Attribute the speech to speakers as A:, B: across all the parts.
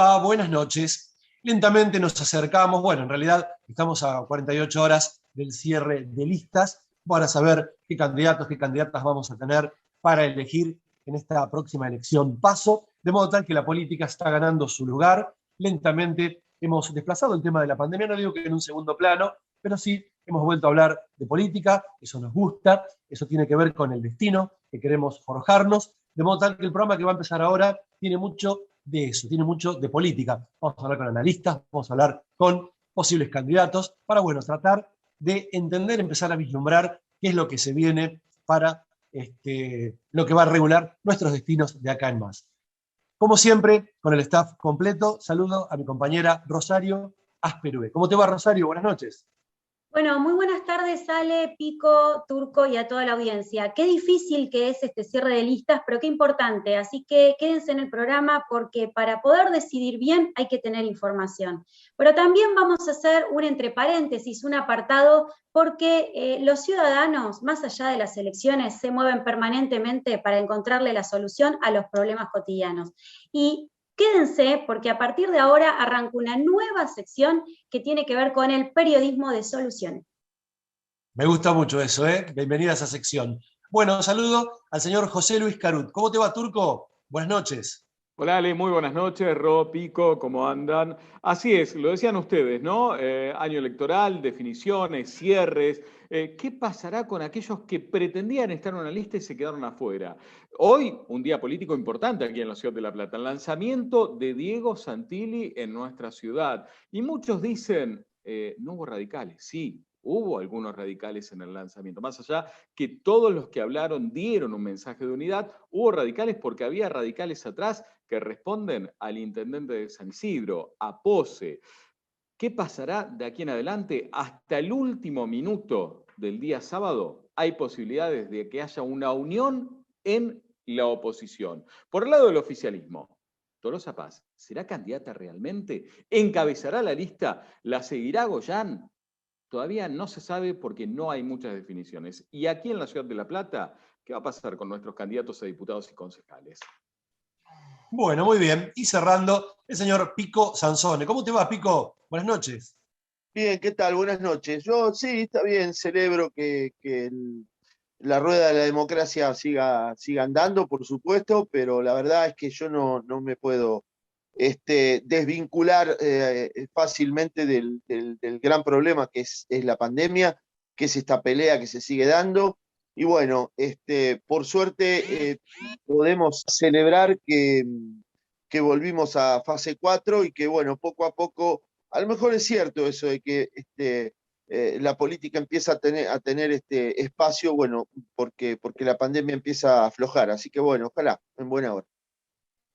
A: va? Buenas noches. Lentamente nos acercamos, bueno, en realidad estamos a 48 horas del cierre de listas para saber qué candidatos, qué candidatas vamos a tener para elegir en esta próxima elección paso, de modo tal que la política está ganando su lugar. Lentamente hemos desplazado el tema de la pandemia, no digo que en un segundo plano, pero sí hemos vuelto a hablar de política, eso nos gusta, eso tiene que ver con el destino que queremos forjarnos, de modo tal que el programa que va a empezar ahora tiene mucho de eso, tiene mucho de política. Vamos a hablar con analistas, vamos a hablar con posibles candidatos para, bueno, tratar de entender, empezar a vislumbrar qué es lo que se viene para lo que va a regular nuestros destinos de acá en más. Como siempre, con el staff completo, saludo a mi compañera Rosario Asperue. ¿Cómo te va, Rosario? Buenas noches.
B: Bueno, muy buenas tardes, Ale, Pico, Turco y a toda la audiencia. Qué difícil que es este cierre de listas, pero qué importante. Así que quédense en el programa porque para poder decidir bien hay que tener información. Pero también vamos a hacer un entre paréntesis, un apartado, porque los ciudadanos, más allá de las elecciones, se mueven permanentemente para encontrarle la solución a los problemas cotidianos. Y quédense porque a partir de ahora arranca una nueva sección que tiene que ver con el periodismo de soluciones.
A: Me gusta mucho eso, ¿eh? Bienvenida a esa sección. Bueno, saludo al señor José Luis Carut. ¿Cómo te va, Turco? Buenas noches.
C: Hola Ale, muy buenas noches, Ro, Pico, ¿cómo andan? Así es, lo decían ustedes, ¿no? Año electoral, definiciones, cierres. ¿Qué pasará con aquellos que pretendían estar en una lista y se quedaron afuera? Hoy, un día político importante aquí en la ciudad de La Plata, el lanzamiento de Diego Santilli en nuestra ciudad. Y muchos dicen, no hubo radicales, sí. Hubo algunos radicales en el lanzamiento. Más allá que todos los que hablaron dieron un mensaje de unidad, hubo radicales porque había radicales atrás que responden al intendente de San Isidro, a Pose. ¿Qué pasará de aquí en adelante? Hasta el último minuto del día sábado hay posibilidades de que haya una unión en la oposición. Por el lado del oficialismo, Tolosa Paz, ¿será candidata realmente? ¿Encabezará la lista? ¿La seguirá Goyán? Todavía no se sabe porque no hay muchas definiciones. Y aquí en la ciudad de La Plata, ¿qué va a pasar con nuestros candidatos a diputados y concejales?
A: Bueno, muy bien. Y cerrando, el señor Pico Sansone. ¿Cómo te va, Pico? Buenas noches.
D: Bien, ¿qué tal? Buenas noches. Yo sí, está bien, celebro la rueda de la democracia siga andando, por supuesto, pero la verdad es que yo no me puedo desvincular fácilmente del gran problema que es la pandemia, que es esta pelea que se sigue dando. Y bueno, por suerte podemos celebrar que volvimos a fase 4 y que bueno, poco a poco, a lo mejor es cierto eso de que la política empieza a tener este espacio, bueno, porque la pandemia empieza a aflojar. Así que bueno, ojalá, en buena hora.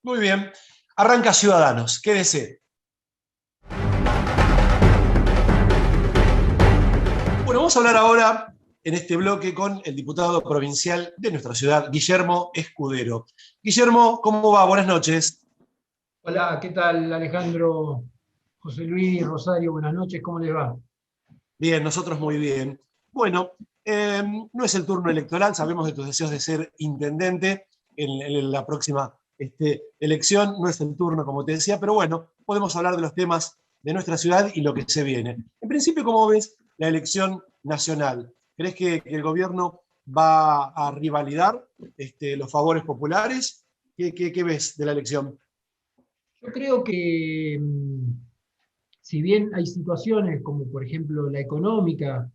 A: Muy bien. Arranca Ciudadanos. Quédese. Bueno, vamos a hablar ahora en este bloque con el diputado provincial de nuestra ciudad, Guillermo Escudero. Guillermo, ¿cómo va? Buenas noches.
E: Hola, ¿qué tal Alejandro, José Luis, Rosario? Buenas noches, ¿cómo les va?
A: Bien, nosotros muy bien. Bueno, no es el turno electoral, sabemos de tus deseos de ser intendente en la próxima elección, no es el turno, como te decía, pero bueno, podemos hablar de los temas de nuestra ciudad y lo que se viene. En principio, ¿cómo ves la elección nacional? ¿Crees que el gobierno va a revalidar los favores populares? ¿Qué ves de la elección?
E: Yo creo que si bien hay situaciones como por ejemplo la económica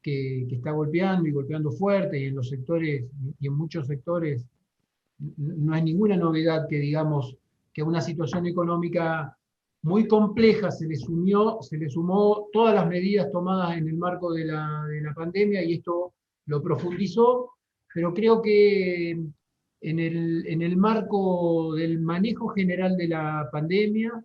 E: que está golpeando y golpeando fuerte y en los sectores y en muchos sectores no hay ninguna novedad que digamos que a una situación económica muy compleja se le sumó todas las medidas tomadas en el marco de la pandemia y esto lo profundizó, pero creo que en el marco del manejo general de la pandemia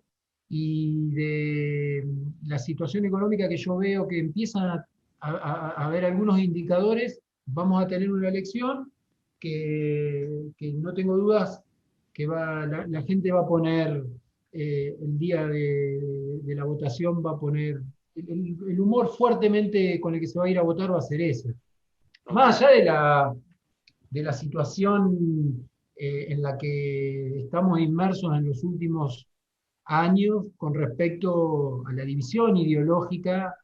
E: y de la situación económica que yo veo que empiezan a haber algunos indicadores, vamos a tener una elección que no tengo dudas que la gente va a poner, el día de la votación va a poner, el humor fuertemente con el que se va a ir a votar va a ser ese. Más allá de la situación en la que estamos inmersos en los últimos años con respecto a la división ideológica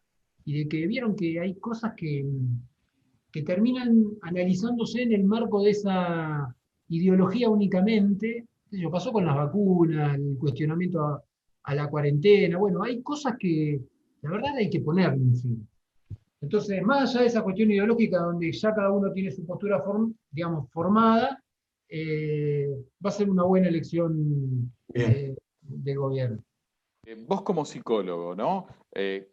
E: y de que vieron que hay cosas que terminan analizándose en el marco de esa ideología únicamente. Eso pasó con las vacunas, el cuestionamiento a la cuarentena. Bueno, hay cosas que la verdad hay que ponerle un fin. Entonces, más allá de esa cuestión ideológica donde ya cada uno tiene su postura digamos, formada, va a ser una buena elección de gobierno.
C: Vos como psicólogo, ¿no?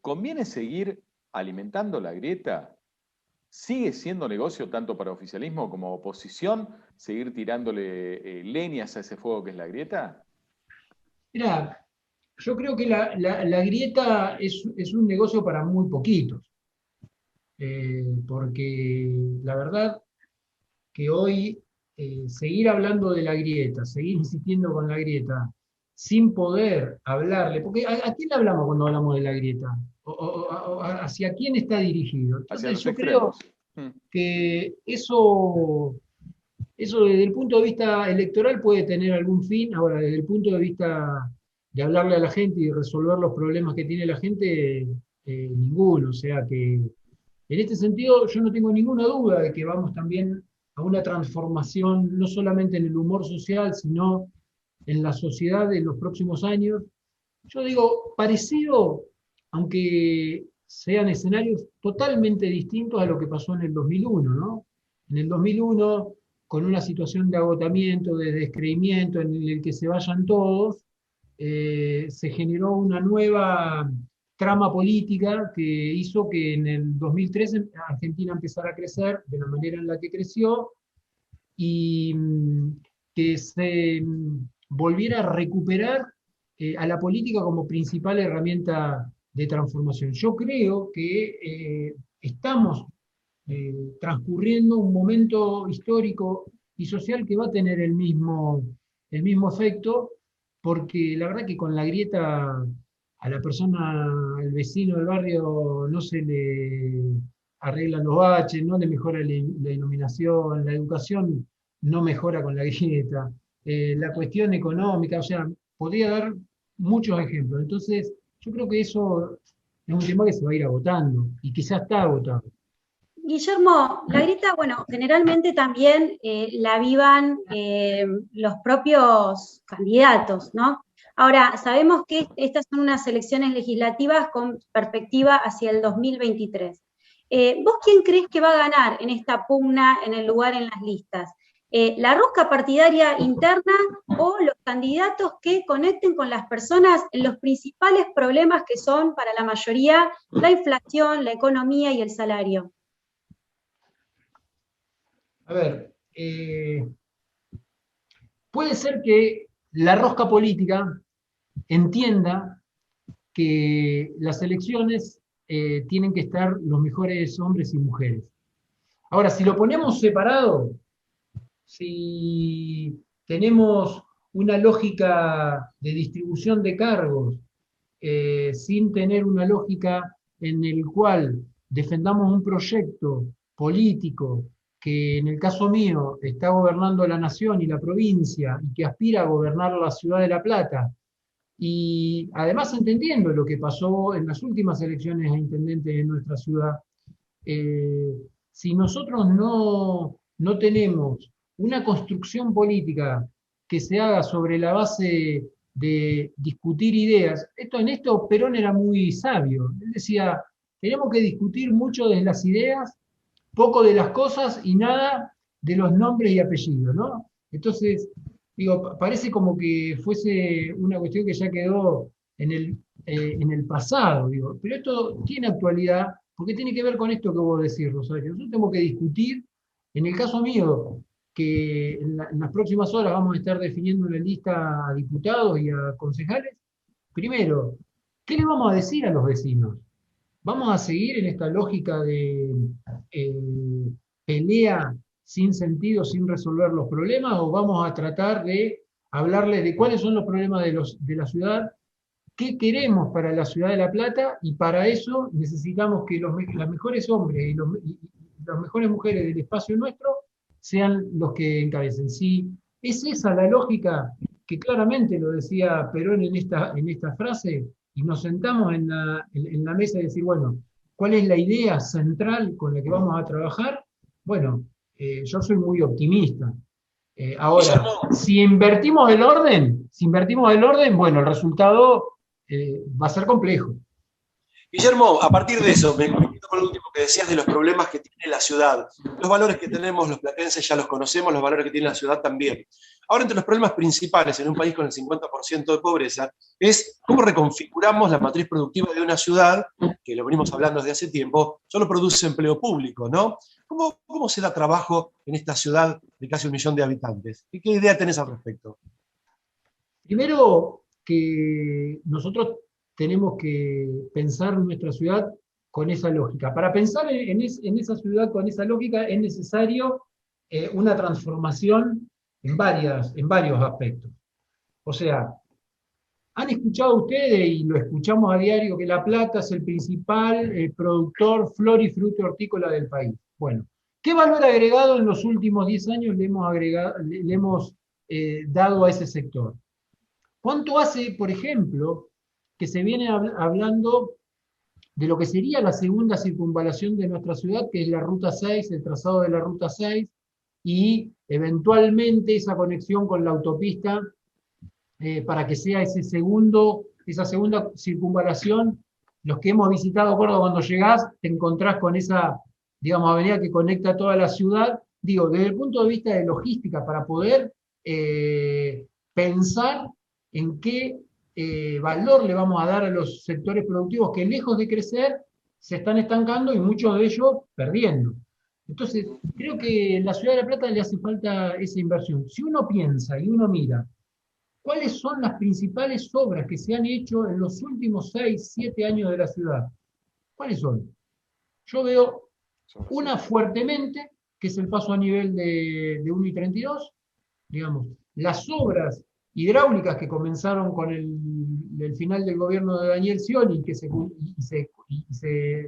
C: ¿Conviene seguir alimentando la grieta? ¿Sigue siendo negocio tanto para oficialismo como oposición seguir tirándole leñas a ese fuego que es la grieta?
E: Mirá, yo creo que la grieta es un negocio para muy poquitos, porque la verdad que hoy seguir hablando de la grieta, seguir insistiendo con la grieta, sin poder hablarle, porque ¿a quién le hablamos cuando hablamos de la grieta? ¿Hacia quién está dirigido?
C: Hacia
E: Entonces
C: los
E: yo creo
C: extremos.
E: que eso desde el punto de vista electoral puede tener algún fin. Ahora, desde el punto de vista de hablarle a la gente y resolver los problemas que tiene la gente, ninguno. O sea que en este sentido yo no tengo ninguna duda de que vamos también a una transformación, no solamente en el humor social, sino en la sociedad en los próximos años. Yo digo, parecido, aunque sean escenarios totalmente distintos a lo que pasó en el 2001, ¿no? En el 2001, con una situación de agotamiento, de descreimiento, en el que se vayan todos, se generó una nueva trama política que hizo que en el 2013 Argentina empezara a crecer de la manera en la que creció y que se volviera a recuperar a la política como principal herramienta de transformación. Yo creo que estamos transcurriendo un momento histórico y social que va a tener el mismo efecto, porque la verdad que con la grieta a la persona, al vecino del barrio, no se le arreglan los baches, no le mejora la iluminación, la educación no mejora con la grieta, la cuestión económica, o sea, podría dar muchos ejemplos. Entonces, yo creo que eso es un tema que se va a ir agotando y que ya está agotado.
B: Guillermo, la grieta, bueno, generalmente también la avivan los propios candidatos, ¿no? Ahora, sabemos que estas son unas elecciones legislativas con perspectiva hacia el 2023. ¿Vos quién crees que va a ganar en esta pugna en el lugar en las listas? ¿La rosca partidaria interna o los candidatos que conecten con las personas en los principales problemas que son para la mayoría la inflación, la economía y el salario?
E: A ver, puede ser que la rosca política entienda que las elecciones tienen que estar los mejores hombres y mujeres. Ahora, si lo ponemos separado, si tenemos una lógica de distribución de cargos, sin tener una lógica en el cual defendamos un proyecto político que en el caso mío está gobernando la nación y la provincia y que aspira a gobernar la ciudad de La Plata, y además entendiendo lo que pasó en las últimas elecciones a intendente de nuestra ciudad, si nosotros no tenemos una construcción política que se haga sobre la base de discutir ideas, en esto Perón era muy sabio, él decía, tenemos que discutir mucho de las ideas, poco de las cosas y nada de los nombres y apellidos, ¿no? Entonces, digo, parece como que fuese una cuestión que ya quedó en el pasado, digo, pero esto tiene actualidad porque tiene que ver con esto que vos decís, Rosario. Nosotros tenemos que discutir, en el caso mío, que en las próximas horas vamos a estar definiendo una lista a diputados y a concejales. Primero, ¿qué le vamos a decir a los vecinos? ¿Vamos a seguir en esta lógica de pelea sin sentido, sin resolver los problemas, o vamos a tratar de hablarles de cuáles son los problemas de la ciudad, qué queremos para la ciudad de La Plata, y para eso necesitamos que los mejores hombres y las mejores mujeres del espacio nuestro sean los que encabecen? Si es esa la lógica, que claramente lo decía Perón en esta frase, y nos sentamos en la mesa y decir, bueno, ¿cuál es la idea central con la que vamos a trabajar? Bueno, yo soy muy optimista. Ahora, si invertimos el orden, bueno, el resultado va a ser complejo.
A: Guillermo, a partir de eso, me quedo con lo último que decías de los problemas que tiene la ciudad. Los valores que tenemos los platenses ya los conocemos, los valores que tiene la ciudad también. Ahora, entre los problemas principales en un país con el 50% de pobreza, es cómo reconfiguramos la matriz productiva de una ciudad, que lo venimos hablando desde hace tiempo, solo produce empleo público, ¿no? ¿Cómo se da trabajo en esta ciudad de casi 1 millón de habitantes? ¿Y qué idea tenés al respecto?
E: Primero, que nosotros tenemos que pensar nuestra ciudad con esa lógica. Para pensar en esa ciudad con esa lógica es necesario una transformación en varios aspectos. O sea, han escuchado ustedes, y lo escuchamos a diario, que La Plata es el principal productor flor y fruto hortícola del país. Bueno, ¿qué valor agregado en los últimos 10 años le hemos dado a ese sector? ¿Cuánto hace, por ejemplo, que se viene hablando de lo que sería la segunda circunvalación de nuestra ciudad, que es la Ruta 6, el trazado de la Ruta 6, y eventualmente esa conexión con la autopista para que sea esa segunda circunvalación? Los que hemos visitado Córdoba, cuando llegás, te encontrás con esa, digamos, avenida que conecta toda la ciudad. Digo, desde el punto de vista de logística, para poder pensar en qué valor le vamos a dar a los sectores productivos que, lejos de crecer, se están estancando y muchos de ellos perdiendo. Entonces, creo que a la Ciudad de La Plata le hace falta esa inversión. Si uno piensa y uno mira cuáles son las principales obras que se han hecho en los últimos 6, 7 años de la ciudad, ¿cuáles son? Yo veo una fuertemente, que es el paso a nivel de 1 y 32, digamos, las obras hidráulicas que comenzaron con el final del gobierno de Daniel Scioli, que se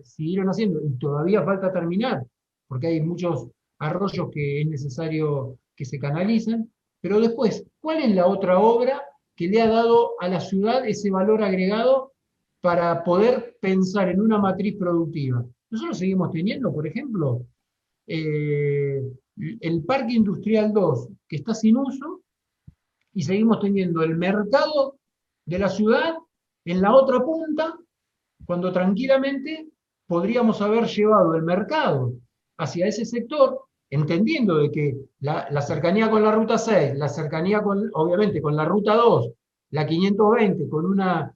E: siguieron haciendo, y todavía falta terminar, porque hay muchos arroyos que es necesario que se canalicen. Pero después, ¿cuál es la otra obra que le ha dado a la ciudad ese valor agregado para poder pensar en una matriz productiva? Nosotros seguimos teniendo, por ejemplo, el Parque Industrial 2, que está sin uso, y seguimos teniendo el mercado de la ciudad en la otra punta, cuando tranquilamente podríamos haber llevado el mercado hacia ese sector, entendiendo de que la cercanía con la Ruta 6, la cercanía obviamente con la Ruta 2, la 520, con una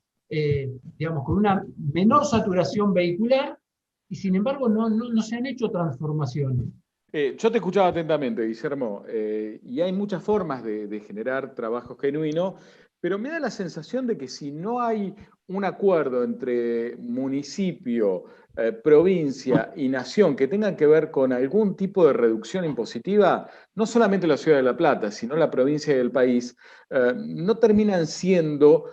E: menor saturación vehicular, y sin embargo no se han hecho transformaciones.
C: Yo te escuchaba atentamente, Guillermo, y hay muchas formas de generar trabajo genuino, pero me da la sensación de que si no hay un acuerdo entre municipio, provincia y nación que tengan que ver con algún tipo de reducción impositiva, no solamente la Ciudad de La Plata, sino la provincia y el país, no terminan siendo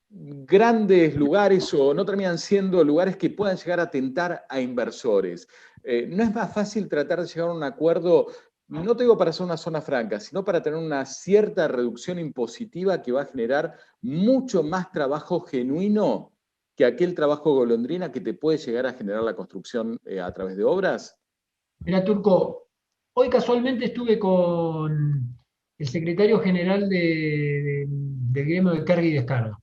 C: grandes lugares o no terminan siendo lugares que puedan llegar a tentar a inversores. ¿No es más fácil tratar de llegar a un acuerdo, no te digo para hacer una zona franca, sino para tener una cierta reducción impositiva que va a generar mucho más trabajo genuino que aquel trabajo golondrina que te puede llegar a generar la construcción a través de obras?
E: Mira, Turco, hoy casualmente estuve con el secretario general del gremio de carga y descarga.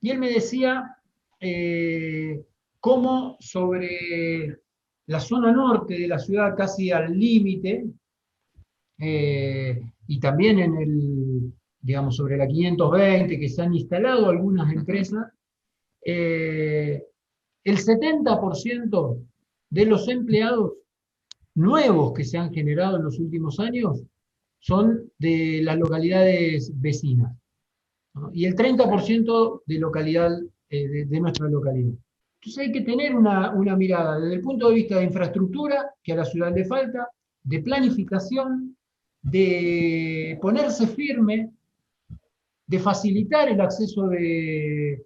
E: Y él me decía cómo sobre la zona norte de la ciudad, casi al límite, y también digamos, sobre la 520, que se han instalado algunas empresas, el 70% de los empleados nuevos que se han generado en los últimos años son de las localidades vecinas, ¿no? Y el 30% de nuestra localidad. Entonces hay que tener una mirada desde el punto de vista de infraestructura, que a la ciudad le falta, de planificación, de ponerse firme, de facilitar el acceso del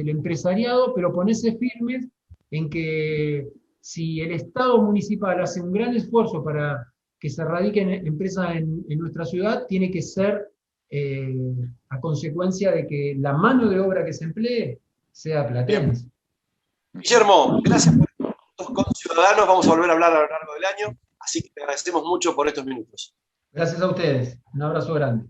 E: empresariado, pero ponerse firmes en que si el Estado municipal hace un gran esfuerzo para que se radiquen empresas en nuestra ciudad tiene que ser a consecuencia de que la mano de obra que se emplee sea platense.
A: Guillermo, gracias por estos minutos con Ciudadanos. Vamos a volver a hablar a lo largo del año, así que te agradecemos mucho por estos minutos.
E: Gracias a ustedes. Un abrazo grande.